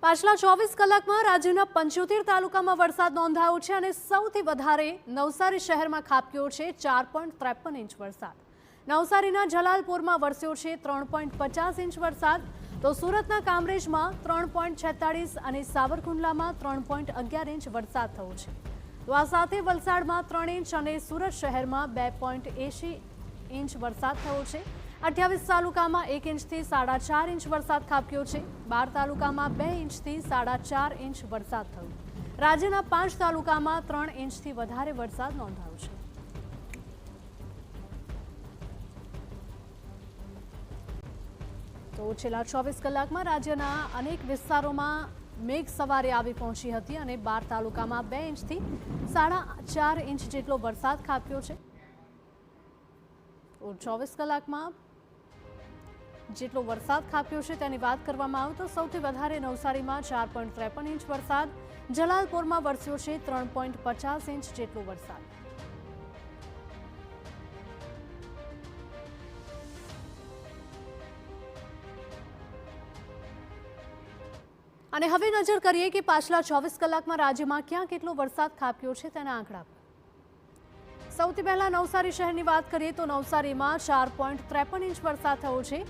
પાછલા 24 કલાકમાં રાજ્યના 75 તાલુકામાં વરસાદ નોંધાયો છે અને સૌથી વધારે નવસારી શહેરમાં ખાબક્યો છે 4.53 ઇંચ વરસાદ। નવસારીના જલાલપુરમાં વરસ્યો છે 3.50 ઇંચ વરસાદ, તો સુરતના કામરેજમાં 3.46 અને સાવરકુંડલામાં 3.11 ઇંચ વરસાદ થયો છે। તો આ સાથે વલસાડમાં 3 ઇંચ અને સુરત શહેરમાં 2.80 ઇંચ વરસાદ થયો છે। 28 તાલુકામાં 1 ઇંચથી 4.5 ઇંચ વરસાદ ખાબક્યો છે। 12 તાલુકામાં 2 ઇંચથી 4.5 ઇંચ વરસાદ થયો। રાજ્યના 5 તાલુકામાં 3 ઇંચથી વધારે વરસાદ નોંધાયો છે। તો છેલ્લા 24 કલાકમાં રાજ્યના અનેક વિસ્તારોમાં મેઘ સવારે આવી પહોંચી હતી અને 12 તાલુકામાં 2 ઇંચથી 4.5 ઇંચ જેટલો વરસાદ ખાબક્યો છે। તો 24 કલાકમાં જેટલો વરસાદ ખાબક્યો છે તેની વાત કરવામાં આવે તો સૌથી વધારે નવસારીમાં 4.53 ઇંચ વરસાદ, જલાલપુરમાં વરસ્યો છે 3.50 ઇંચ જેટલો વરસાદ। અને હવે નજર કરીએ કે પાછલા 24 કલાકમાં રાજ્યમાં ક્યાં કેટલો વરસાદ ખાબક્યો છે તેના આંકડા પર। સૌથી પહેલા નવસારી શહેરની વાત કરીએ તો નવસારીમાં 4.53 ઇંચ વરસાદ થયો છે।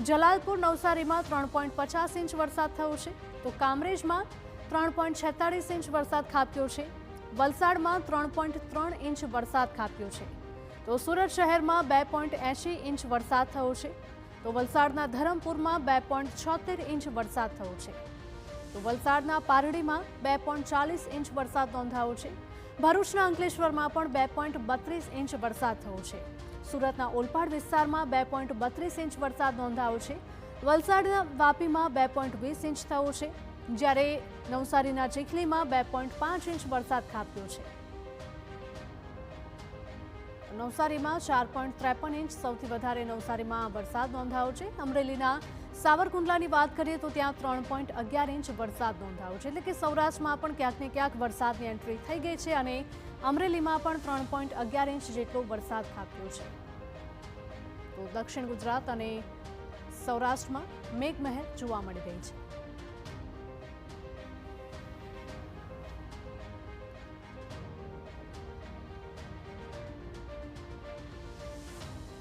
જલાલપુર નવસારીમાં 3.50 ઇંચ વરસાદ થયો છે, તો કામરેજમાં 3.46 ઇંચ વરસાદ ખાબક્યો છે। વલસાડમાં 3.3 ઇંચ વરસાદ ખાબક્યો છે, તો સુરત શહેરમાં 2.80 ઇંચ વરસાદ થયો છે, તો વલસાડના ધરમપુરમાં 2.76 ઇંચ વરસાદ થયો છે, તો વલસાડના પારડીમાં 2.40 ઇંચ વરસાદ નોંધાયો છે। ભરૂચના અંકલેશ્વરમાં પણ 2.32 ઇંચ વરસાદ થયો છે। સુરતના ઓલપાડ વિસ્તારમાં 2.32 ઇંચ વરસાદ નોંધાયો છે। વલસાડના વાપીમાં 2.20 ઇંચ થયો છે, જ્યારે નવસારીના ચીખલીમાં 2.5 ઇંચ વરસાદ ખાબક્યો છે। નવસારીમાં 4.53 ઇંચ સૌથી વધારે નવસારીમાં વરસાદ નોંધાયો છે। અમરેલીના સાવરકુંડલાની વાત કરીએ તો ત્યાં 3.11 ઇંચ વરસાદ નોંધાયો છે, એટલે કે સૌરાષ્ટ્રમાં પણ ક્યાંક ને ક્યાંક વરસાદની એન્ટ્રી થઈ ગઈ છે અને અમરેલીમાં પણ 3.11 ઇંચ જેટલો વરસાદ ખાબક્યો છે। તો દક્ષિણ ગુજરાત અને સૌરાષ્ટ્રમાં મેઘમહેર જોવા મળી રહી છે।